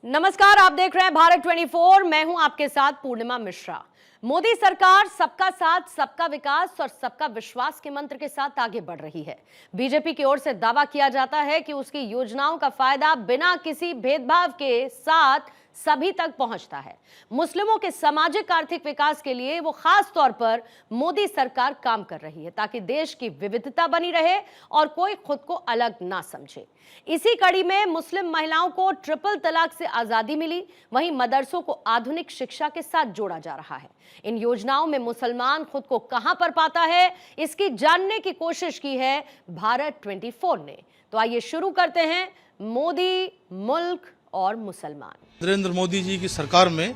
नमस्कार, आप देख रहे हैं भारत 24। मैं हूं आपके साथ पूर्णिमा मिश्रा। मोदी सरकार सबका साथ, सबका विकास और सबका विश्वास के मंत्र के साथ आगे बढ़ रही है। बीजेपी की ओर से दावा किया जाता है कि उसकी योजनाओं का फायदा बिना किसी भेदभाव के साथ सभी तक पहुंचता है। मुस्लिमों के सामाजिक आर्थिक विकास के लिए वो खास तौर पर मोदी सरकार काम कर रही है ताकि देश की विविधता बनी रहे और कोई खुद को अलग ना समझे। इसी कड़ी में मुस्लिम महिलाओं को ट्रिपल तलाक से आजादी मिली, वहीं मदरसों को आधुनिक शिक्षा के साथ जोड़ा जा रहा है। इन योजनाओं में मुसलमान खुद को कहां पर पाता है, इसकी जानने की कोशिश की है भारत 24 ने। तो आइए शुरू करते हैं मोदी, मुल्क और मुसलमान। नरेंद्र मोदी जी की सरकार में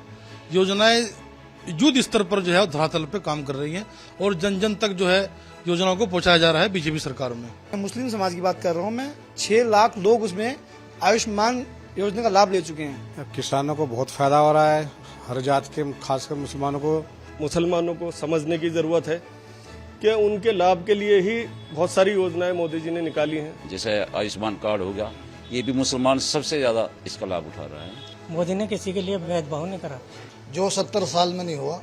योजनाएं युद्ध स्तर पर जो है धरातल पे काम कर रही हैं और जन जन तक जो है योजनाओं को पहुंचाया जा रहा है बीजेपी सरकार में। मुस्लिम समाज की बात कर रहा हूँ मैं। 6 लाख लोग उसमें आयुष्मान योजना का लाभ ले चुके हैं। किसानों को बहुत फायदा हो रहा है, हर जात के खासकर मुसलमानों को समझने की जरूरत है कि उनके लाभ के लिए ही बहुत सारी योजनाएं मोदी जी ने निकाली हैं। जैसे आयुष्मान कार्ड हो गया, ये भी मुसलमान सबसे ज्यादा इसका लाभ उठा रहा है। मोदी ने किसी के लिए भेदभाव नहीं करा। जो 70 साल में नहीं हुआ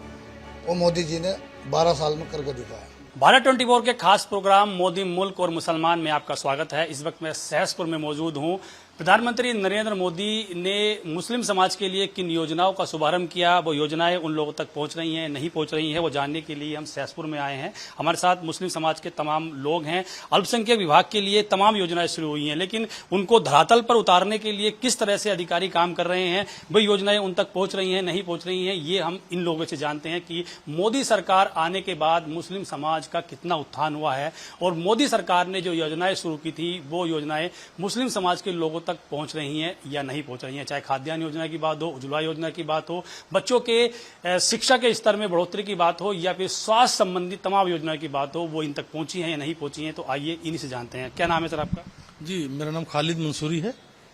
वो मोदी जी ने 12 साल में करके दिखाया। भारत 24 के खास प्रोग्राम मोदी, मुल्क और मुसलमान में आपका स्वागत है। इस वक्त मैं सहसपुर में मौजूद हूं। प्रधानमंत्री नरेंद्र मोदी ने मुस्लिम समाज के लिए किन योजनाओं का शुभारंभ किया, वो योजनाएं उन लोगों तक पहुंच रही हैं, नहीं पहुंच रही हैं, वो जानने के लिए हम सहसपुर में आए हैं। हमारे साथ मुस्लिम समाज के तमाम लोग हैं। अल्पसंख्यक विभाग के लिए तमाम योजनाएं शुरू हुई हैं, लेकिन उनको धरातल पर उतारने के लिए किस तरह से अधिकारी काम कर रहे हैं, वही योजनाएं उन तक पहुंच रही हैं, नहीं पहुंच रही हैं, ये हम इन लोगों से जानते हैं कि मोदी सरकार आने के बाद मुस्लिम समाज का कितना उत्थान हुआ है और मोदी सरकार ने जो योजनाएं शुरू की थी वो योजनाएं मुस्लिम समाज के लोगों तक पहुंच रही हैं या नहीं पहुंच रही हैं। चाहे खाद्यान्न योजना की बात हो, उज्ज्वला योजना की बात हो, बच्चों के शिक्षा के स्तर में बढ़ोतरी की बात हो या फिर स्वास्थ्य संबंधी तमाम योजनाओं की बात हो, वो इन तक पहुंची हैं या नहीं पहुंची हैं। तो आइए इन्हीं से जानते हैं। क्या नाम है सर आपका? जी, मेरा नाम खालिद मंसूरी है।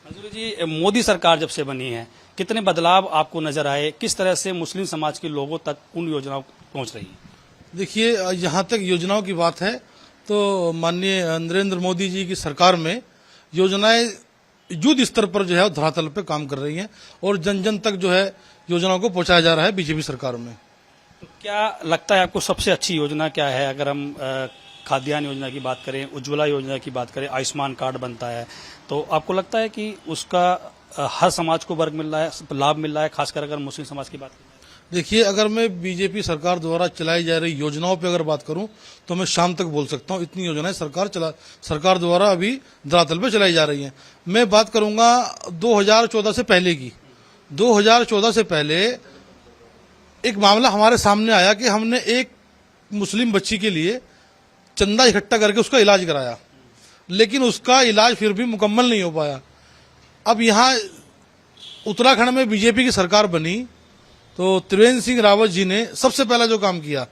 मंसूरी जी, मोदी सरकार जब से बनी है कितने बदलाव आपको नजर आए, किस तरह से मुस्लिम समाज के लोगों तक उन योजनाओं पहुंच रही है? देखिए, यहाँ तक योजनाओं की बात है तो माननीय नरेंद्र मोदी जी की सरकार में योजनाएं युद्ध स्तर पर जो है धरातल पे काम कर रही हैं और जन जन तक जो है योजनाओं को पहुंचाया जा रहा है बीजेपी सरकार में। तो क्या लगता है आपको सबसे अच्छी योजना क्या है? अगर हम खाद्यान्न योजना की बात करें, उज्ज्वला योजना की बात करें, आयुष्मान कार्ड बनता है, तो आपको लगता है कि उसका हर समाज को वर्ग मिल रहा है, लाभ मिल रहा है, खासकर अगर मुस्लिम समाज की बात करें? देखिए, अगर मैं बीजेपी सरकार द्वारा चलाई जा रही योजनाओं पे अगर बात करूं तो मैं शाम तक बोल सकता हूं। इतनी योजनाएं सरकार द्वारा अभी धरातल पे चलाई जा रही हैं। मैं बात करूंगा 2014 से पहले की। 2014 से पहले एक मामला हमारे सामने आया कि हमने एक मुस्लिम बच्ची के लिए चंदा इकट्ठा करके उसका इलाज कराया, लेकिन उसका इलाज फिर भी मुकम्मल नहीं हो पाया। अब यहाँ उत्तराखंड में बीजेपी की सरकार बनी तो त्रिवेंद्र सिंह रावत जी ने सबसे पहला जो काम किया,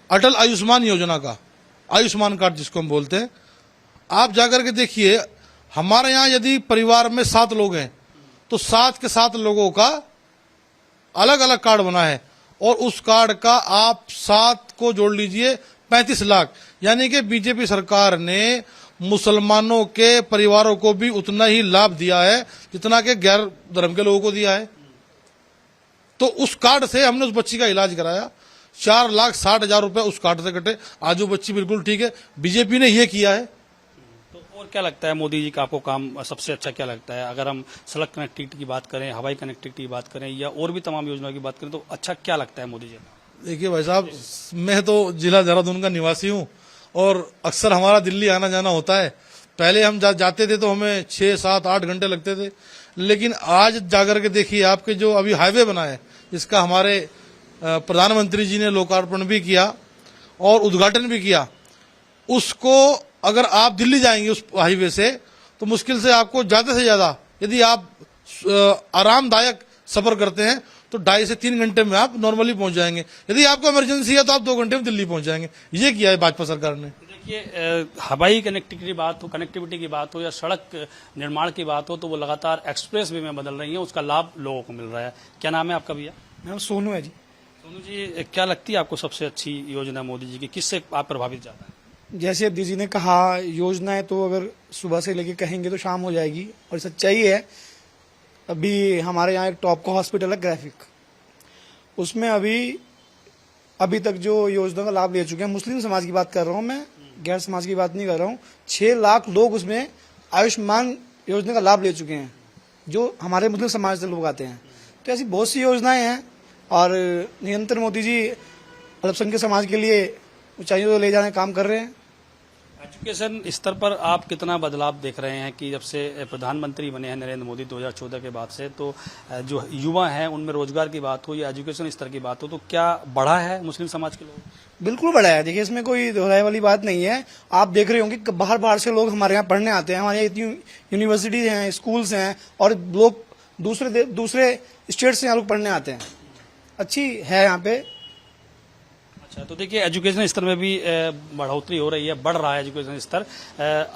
अटल आयुष्मान योजना का, आयुष्मान कार्ड जिसको हम बोलते हैं, आप जाकर के देखिए, हमारे यहाँ यदि परिवार में 7 लोग हैं तो 7 के 7 लोगों का अलग अलग कार्ड बना है और उस कार्ड का आप 7 को जोड़ लीजिए 35 लाख। यानी कि बीजेपी सरकार ने मुसलमानों के परिवारों को भी उतना ही लाभ दिया है जितना कि गैर धर्म के लोगों को दिया है। तो उस कार्ड से हमने उस बच्ची का इलाज कराया, 4,60,000 रुपए उस कार्ड से कटे। आज वो बच्ची बिल्कुल ठीक है। बीजेपी ने ये किया है। तो और क्या लगता है मोदी जी का आपको काम सबसे अच्छा क्या लगता है? अगर हम सड़क कनेक्टिविटी की बात करें, हवाई कनेक्टिविटी की बात करें या और भी तमाम योजनाओं की बात करें, तो अच्छा क्या लगता है मोदी जी का? देखिए भाई साहब, मैं तो जिला देहरादून का निवासी हूँ और अक्सर हमारा दिल्ली आना जाना होता है। पहले हम जाते थे तो हमें 6, 7, 8 घंटे लगते थे, लेकिन आज जाकर के देखिए, आपके जो अभी हाईवे बना है, इसका हमारे प्रधानमंत्री जी ने लोकार्पण भी किया और उद्घाटन भी किया। उसको अगर आप दिल्ली जाएंगे उस हाईवे से तो मुश्किल से आपको ज्यादा से ज्यादा, यदि आप आरामदायक सफर करते हैं तो 2.5 से 3 घंटे में आप नॉर्मली पहुंच जाएंगे। यदि आपको इमरजेंसी है तो आप 2 घंटे में दिल्ली पहुंच जाएंगे। ये किया है भाजपा सरकार ने। देखिए, हवाई कनेक्टिविटी की बात हो या सड़क निर्माण की बात हो, तो वो लगातार एक्सप्रेस वे में बदल रही है, उसका लाभ लोगों को मिल रहा है। क्या नाम है आपका भैया? मेरा सोनू है जी। सोनू जी, क्या लगती है आपको सबसे अच्छी योजना मोदी जी की, किससे आप प्रभावित ज्यादा है? जैसे अब्दी जी ने कहा, योजनाएं तो अगर सुबह से लेके कहेंगे तो शाम हो जाएगी और सच्चाई है। अभी हमारे यहाँ एक टॉप का हॉस्पिटल है ग्राफिक, उसमें अभी तक जो योजना का लाभ ले चुके हैं, मुस्लिम समाज की बात कर रहा हूँ मैं, गैर समाज की बात नहीं कर रहा हूँ, 6 लाख लोग उसमें आयुष्मान योजना का लाभ ले चुके हैं, जो हमारे मुस्लिम समाज से लोग आते हैं। तो ऐसी बहुत सी योजनाएं हैं और निरंतर मोदी जी अल्पसंख्यक समाज के लिए ऊंचाइयों को ले जाने का काम कर रहे हैं। एजुकेशन स्तर पर आप कितना बदलाव देख रहे हैं कि जब से प्रधानमंत्री बने हैं नरेंद्र मोदी 2014 के बाद से, तो जो युवा हैं उनमें रोजगार की बात हो या एजुकेशन स्तर की बात हो, तो क्या बढ़ा है मुस्लिम समाज के लोग? बिल्कुल बढ़ा है। देखिए, इसमें कोई दोहराए वाली बात नहीं है। आप देख रहे होंगे कि बाहर से लोग हमारे यहाँ पढ़ने आते हैं। हमारे यहाँ इतनी यूनिवर्सिटीज हैं, स्कूल्स हैं और लोग दूसरे स्टेट से यहाँ लोग पढ़ने आते हैं। अच्छी है यहाँ पे। अच्छा, तो देखिए एजुकेशन स्तर में भी बढ़ोतरी हो रही है, बढ़ रहा है एजुकेशन स्तर।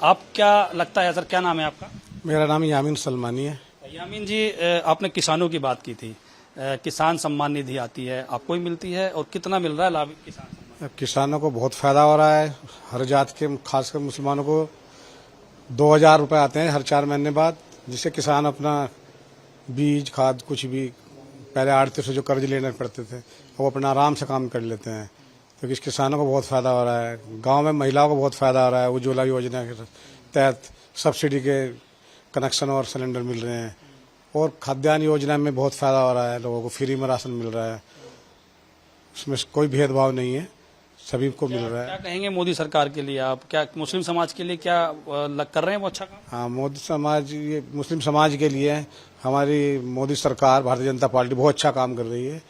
आप क्या लगता है सर, क्या नाम है आपका? मेरा नाम यामीन सलमानी है। यामीन जी, आपने किसानों की बात की थी, किसान सम्मान निधि आती है, आपको ही मिलती है और कितना मिल रहा है लाभ किसान सम्मान? किसानों को बहुत फायदा हो रहा है। हर जात के, खासकर मुसलमानों को 2000 रुपये आते हैं हर 4 महीने बाद, जिससे किसान अपना बीज खाद कुछ भी पहले आड़ती से जो कर्ज लेने पड़ते थे वो अपना आराम से काम कर लेते हैं। तो इस किसानों को बहुत फायदा हो रहा है। गांव में महिलाओं को बहुत फायदा हो रहा है। उज्ज्वला योजना के तहत सब्सिडी के कनेक्शन और सिलेंडर मिल रहे हैं और खाद्यान्न योजना में बहुत फायदा हो रहा है। लोगों को फ्री में राशन मिल रहा है, उसमें कोई भेदभाव नहीं है, सभी को मिल रहा है। क्या कहेंगे मोदी सरकार के लिए आप? क्या मुस्लिम समाज के लिए क्या कर रहे हैं वो अच्छा काम? हाँ, मोदी समाज, ये मुस्लिम समाज के लिए हमारी मोदी सरकार, भारतीय जनता पार्टी बहुत अच्छा काम कर रही है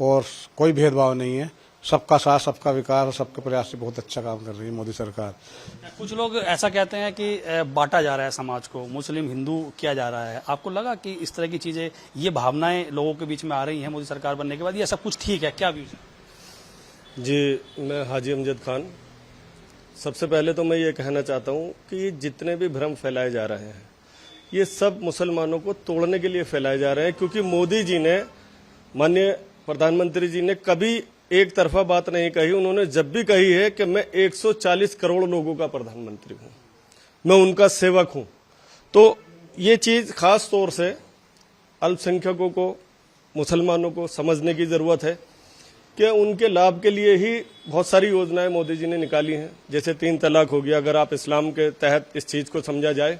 और कोई भेदभाव नहीं है। सबका साथ, सबका विकास और सबके प्रयास से बहुत अच्छा काम कर रही है मोदी सरकार। कुछ लोग ऐसा कहते हैं कि बांटा जा रहा है समाज को, मुस्लिम हिंदू किया जा रहा है। आपको लगा कि इस तरह की चीजें, ये भावनाएं लोगों के बीच में आ रही हैं मोदी सरकार बनने के बाद, ये सब कुछ ठीक है? क्या व्यूज है? जी, मैं हाजी अमजद खान। सबसे पहले तो मैं ये कहना चाहता हूँ कि जितने भी भ्रम फैलाए जा रहे हैं, ये सब मुसलमानों को तोड़ने के लिए फैलाए जा रहे हैं, क्योंकि मोदी जी ने, माननीय प्रधानमंत्री जी ने कभी एक तरफा बात नहीं कही। उन्होंने जब भी कही है कि मैं 140 करोड़ लोगों का प्रधानमंत्री हूं, मैं उनका सेवक हूं। तो ये चीज खास तौर से अल्पसंख्यकों को, मुसलमानों को समझने की जरूरत है कि उनके लाभ के लिए ही बहुत सारी योजनाएं मोदी जी ने निकाली हैं। जैसे 3 तलाक हो गया। अगर आप इस्लाम के तहत इस चीज को समझा जाए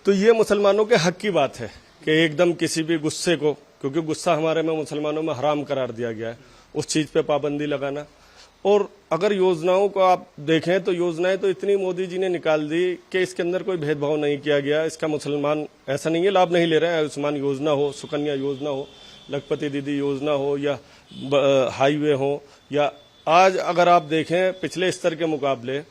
तो ये मुसलमानों के हक की बात है कि एकदम किसी भी गुस्से को, क्योंकि गुस्सा हमारे में मुसलमानों में हराम करार दिया गया है, उस चीज पे पाबंदी लगाना। और अगर योजनाओं को आप देखें तो योजनाएं तो इतनी मोदी जी ने निकाल दी कि इसके अंदर कोई भेदभाव नहीं किया गया। इसका मुसलमान ऐसा नहीं है लाभ नहीं ले रहे हैं। आयुष्मान योजना हो, सुकन्या योजना हो, लखपति दीदी योजना हो या हाईवे हो, या आज अगर आप देखें पिछले स्तर के मुकाबले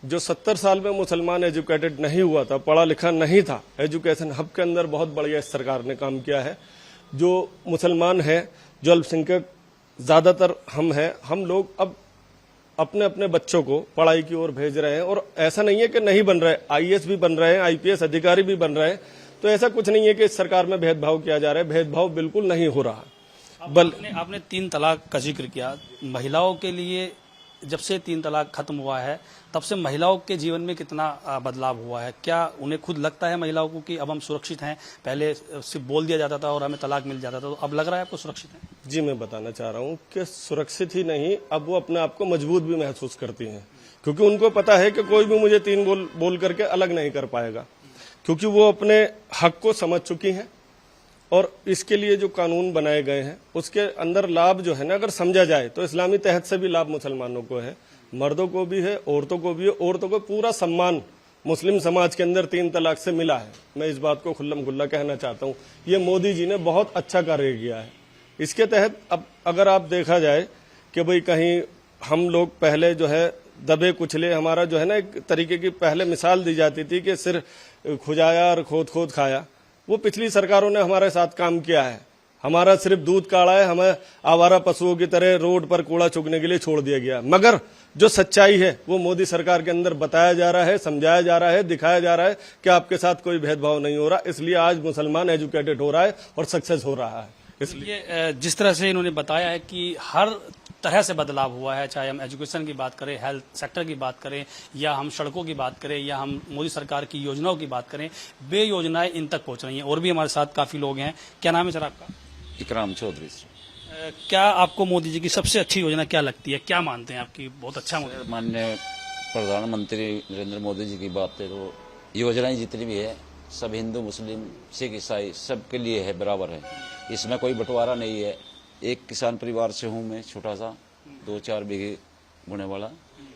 जो 70 साल में मुसलमान एजुकेटेड नहीं हुआ था, पढ़ा लिखा नहीं था, एजुकेशन हब के अंदर बहुत बढ़िया सरकार ने काम किया है। जो मुसलमान है, जो अल्पसंख्यक ज्यादातर हम हैं, हम लोग अब अपने अपने बच्चों को पढ़ाई की ओर भेज रहे हैं। और ऐसा नहीं है कि नहीं बन रहे, आईएएस भी बन रहे हैं, आईपीएस अधिकारी भी बन रहे हैं। तो ऐसा कुछ नहीं है कि इस सरकार में भेदभाव किया जा रहा है, भेदभाव बिल्कुल नहीं हो रहा। आपने 3 तलाक का जिक्र किया। महिलाओं के लिए जब से 3 तलाक खत्म हुआ है तब से महिलाओं के जीवन में कितना बदलाव हुआ है? क्या उन्हें खुद लगता है महिलाओं को कि अब हम सुरक्षित हैं? पहले सिर्फ बोल दिया जाता था और हमें तलाक मिल जाता था, तो अब लग रहा है आपको सुरक्षित है? जी, मैं बताना चाह रहा हूँ कि सुरक्षित ही नहीं, अब वो अपने आप को मजबूत भी महसूस करती हैं, क्योंकि उनको पता है कि कोई भी मुझे 3 बोल करके अलग नहीं कर पाएगा, क्योंकि वो अपने हक को समझ चुकी हैं। और इसके लिए जो कानून बनाए गए हैं उसके अंदर लाभ जो है ना, अगर समझा जाए तो इस्लामी तहत से भी लाभ मुसलमानों को है, मर्दों को भी है, औरतों को भी है। औरतों को पूरा सम्मान मुस्लिम समाज के अंदर 3 तलाक से मिला है। मैं इस बात को खुल्लम खुल्ला कहना चाहता हूँ, ये मोदी जी ने बहुत अच्छा कार्य किया है। इसके तहत अब अगर आप देखा जाए कि भाई कहीं हम लोग पहले जो है दबे कुचले, हमारा जो है ना एक तरीके की पहले मिसाल दी जाती थी कि सिर खुजाया और खोद खोद खाया, वो पिछली सरकारों ने हमारे साथ काम किया है। हमारा सिर्फ दूध काढ़ा है, हमें आवारा पशुओं की तरह रोड पर कूड़ा चुगने के लिए छोड़ दिया गया। मगर जो सच्चाई है वो मोदी सरकार के अंदर बताया जा रहा है, समझाया जा रहा है, दिखाया जा रहा है कि आपके साथ कोई भेदभाव नहीं हो रहा। इसलिए आज मुसलमान एजुकेटेड हो रहा है और सक्सेस हो रहा है। इसलिए जिस तरह से इन्होंने बताया है कि हर तरह से बदलाव हुआ है, चाहे हम एजुकेशन की बात करें, हेल्थ सेक्टर की बात करें, या हम सड़कों की बात करें, या हम मोदी सरकार की योजनाओं की बात करें, वे योजनाएं इन तक पहुंच रही हैं। और भी हमारे साथ काफी लोग हैं। क्या नाम है सर आपका? इकराम चौधरी। क्या आपको मोदी जी की सबसे अच्छी योजना क्या लगती है? क्या मानते हैं आपकी बहुत अच्छा मोदी? माननीय प्रधानमंत्री नरेंद्र मोदी जी की बात है तो योजनाएं जितनी भी है सब हिंदू मुस्लिम सिख ईसाई सबके लिए है, बराबर है। इसमें कोई बंटवारा नहीं है। एक किसान परिवार से हूँ मैं, छोटा सा 2-4 बीघे बोने वाला,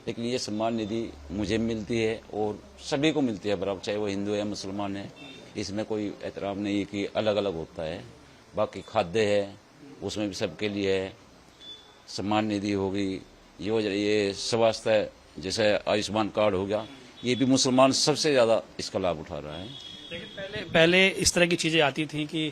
लेकिन ये सम्मान निधि मुझे मिलती है और सभी को मिलती है बराबर, चाहे वो हिंदू है मुसलमान है। इसमें कोई एतराम नहीं है कि अलग अलग होता है। बाकी खाद्य है उसमें भी सबके लिए है। सम्मान निधि होगी, ये स्वास्थ्य जैसे आयुष्मान कार्ड हो गया, ये भी मुसलमान सबसे ज्यादा इसका लाभ उठा रहा है। लेकिन पहले इस तरह की चीजें आती थी कि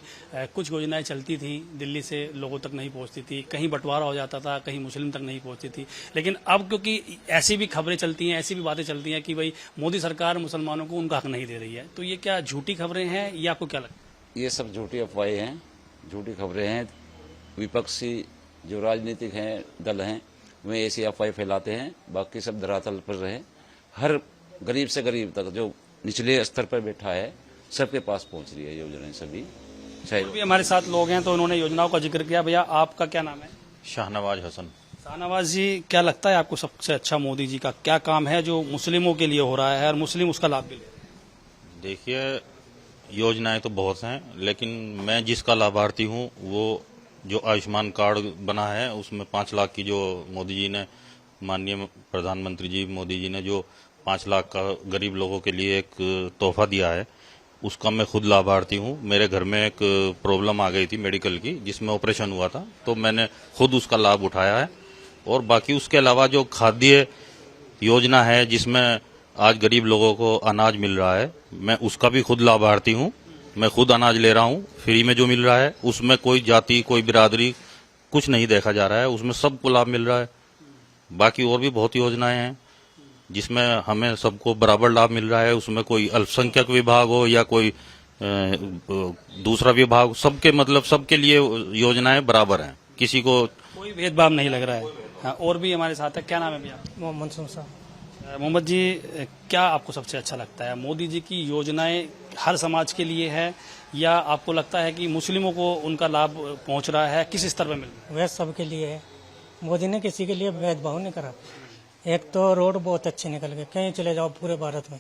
कुछ योजनाएं चलती थी, दिल्ली से लोगों तक नहीं पहुंचती थी, कहीं बंटवारा हो जाता था, कहीं मुस्लिम तक नहीं पहुंचती थी। लेकिन अब क्योंकि ऐसी भी खबरें चलती हैं, ऐसी भी बातें चलती हैं कि भाई मोदी सरकार मुसलमानों को उनका हक नहीं दे रही है, तो ये क्या झूठी खबरें हैं या आपको क्या लगता है? ये सब झूठी अफवाहें हैं, झूठी खबरें हैं। विपक्षी जो राजनीतिक हैं दल हैं वे ऐसी अफवाहें फैलाते हैं, बाकी सब धरातल पर रहे। हर गरीब से गरीब तक जो निचले स्तर पर बैठा है सबके पास पहुंच रही है योजनाएं सभी। और भी हमारे साथ लोग हैं तो उन्होंने योजनाओं का जिक्र किया। भैया आपका क्या नाम है? शाहनवाज हसन। शाहनवाज जी, क्या लगता है आपको सबसे अच्छा मोदी जी का क्या काम है जो मुस्लिमों के लिए हो रहा है और मुस्लिम उसका लाभ भी ले? देखिए, योजनाएं तो बहुत हैं, लेकिन मैं जिसका लाभार्थी हूं वो जो आयुष्मान कार्ड बना है उसमें 5 लाख की जो मोदी जी ने, माननीय प्रधानमंत्री जी मोदी जी ने जो 5 लाख का गरीब लोगों के लिए एक तोहफा दिया है, उसका मैं खुद लाभार्थी हूं। मेरे घर में एक प्रॉब्लम आ गई थी मेडिकल की, जिसमें ऑपरेशन हुआ था, तो मैंने खुद उसका लाभ उठाया है। और बाकी उसके अलावा जो खाद्य योजना है जिसमें आज गरीब लोगों को अनाज मिल रहा है, मैं उसका भी खुद लाभार्थी हूं। मैं खुद अनाज ले रहा हूं फ्री में जो मिल रहा है, उसमें कोई जाति कोई बिरादरी कुछ नहीं देखा जा रहा है, उसमें सबको लाभ मिल रहा है। बाकी और भी बहुत योजनाएं हैं जिसमें हमें सबको बराबर लाभ मिल रहा है। उसमें कोई अल्पसंख्यक विभाग हो या कोई दूसरा विभाग, सबके मतलब सबके लिए योजनाएं बराबर हैं, किसी को कोई भेदभाव नहीं लग रहा है। हाँ, और भी हमारे साथ है। क्या नाम है भैया? मोहम्मद साहब। मोहम्मद जी, क्या आपको सबसे अच्छा लगता है? मोदी जी की योजनाएं हर समाज के लिए है या आपको लगता है कि मुस्लिमों को उनका लाभ पहुंच रहा है? किस स्तर पर मिल रहा है? वह सबके लिए है। मोदी ने किसी के लिए भेदभाव नहीं करा। एक तो रोड बहुत अच्छे निकल गए, कहीं चले जाओ पूरे भारत में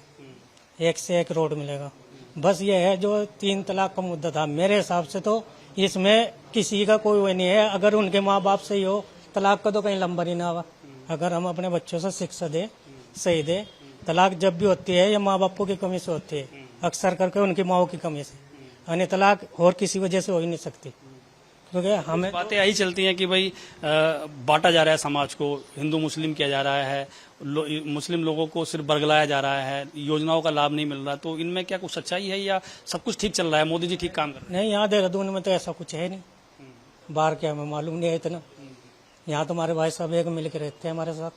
एक से एक रोड मिलेगा। बस ये है जो 3 तलाक का मुद्दा था, मेरे हिसाब से तो इसमें किसी का कोई वो नहीं है। अगर उनके माँ बाप सही हो, तलाक का तो कहीं लंबर ही ना हुआ। अगर हम अपने बच्चों से शिक्षा दे, सही दे, तलाक जब भी होती है या माँ बापों की कमी से होती है, अक्सर करके उनकी माओ की कमी से। अन्य तलाक और किसी वजह से हो ही नहीं सकती, क्योंकि हमें बातें यही चलती हैं कि भाई बांटा जा रहा है समाज को, हिंदू मुस्लिम किया जा रहा है, मुस्लिम लोगों को सिर्फ बरगलाया जा रहा है, योजनाओं का लाभ नहीं मिल रहा। तो इनमें क्या कुछ सच्चाई है या सब कुछ ठीक चल रहा है, मोदी जी ठीक काम कर रहे हैं? नहीं, यहाँ देहरादून में तो ऐसा कुछ है नहीं। बाहर क्या हमें मालूम नहीं है इतना। यहाँ तो हमारे भाई साहब एक मिल के रहते हैं हमारे साथ,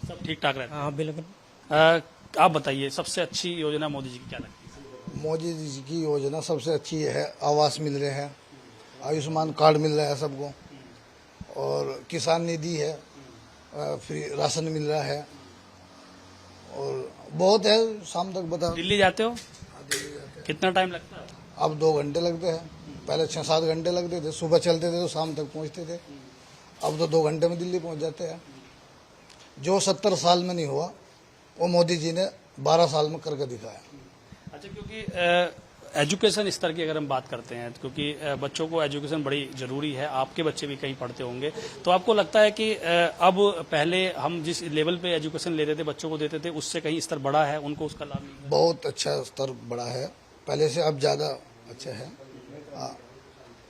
सब ठीक ठाक रहता है। हाँ बिल्कुल। आप बताइए सबसे अच्छी योजना मोदी जी की क्या लगती है? मोदी जी की योजना सबसे अच्छी है। आवास मिल रहे हैं, आयुष्मान कार्ड मिल रहा है सबको, और किसान निधि है, फ्री राशन मिल रहा है, और बहुत है। शाम तक बता। दिल्ली जाते हो? कितना टाइम लगता है? अब 2 घंटे लगते हैं, पहले 6-7 घंटे लगते थे। सुबह चलते थे तो शाम तक पहुंचते थे, अब तो 2 घंटे में दिल्ली पहुंच जाते हैं। जो 70 साल में नहीं हुआ वो मोदी जी ने 12 साल में करके दिखाया। अच्छा, क्योंकि एजुकेशन स्तर की अगर हम बात करते हैं, क्योंकि बच्चों को एजुकेशन बड़ी ज़रूरी है, आपके बच्चे भी कहीं पढ़ते होंगे, तो आपको लगता है कि अब पहले हम जिस लेवल पे एजुकेशन लेते थे, बच्चों को देते थे, उससे कहीं स्तर बढ़ा है, उनको उसका लाभ मिल? बहुत अच्छा स्तर बढ़ा है, पहले से अब ज़्यादा अच्छा है।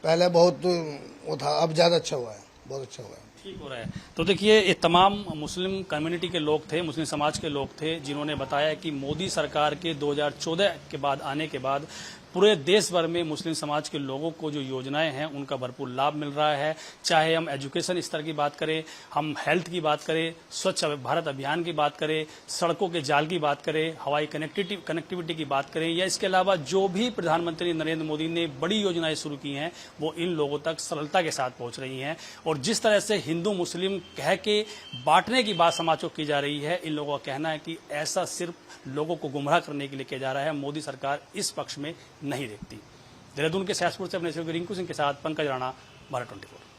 पहले बहुत वो था, अब ज़्यादा अच्छा हुआ है, बहुत अच्छा हुआ है, ठीक हो रहा है। तो देखिए, ये तमाम मुस्लिम कम्युनिटी के लोग थे, मुस्लिम समाज के लोग थे, जिन्होंने बताया कि मोदी सरकार के 2014 के बाद आने के बाद पूरे देश भर में मुस्लिम समाज के लोगों को जो योजनाएं हैं उनका भरपूर लाभ मिल रहा है। चाहे हम एजुकेशन स्तर की बात करें, हम हेल्थ की बात करें, स्वच्छ भारत अभियान की बात करें, सड़कों के जाल की बात करें, हवाई कनेक्टिविटी की बात करें, या इसके अलावा जो भी प्रधानमंत्री नरेंद्र मोदी ने बड़ी योजनाएं शुरू की हैं वो इन लोगों तक सरलता के साथ पहुंच रही हैं। और जिस तरह से हिंदू मुस्लिम कह के बांटने की बात समाजों की जा रही है, इन लोगों का कहना है कि ऐसा सिर्फ लोगों को गुमराह करने के लिए किया जा रहा है। मोदी सरकार इस पक्ष में नहीं देखती। देहरादून के सहसपुर से अपने सहयोगी रिंकू सिंह के साथ पंकज राणा, भारत 24।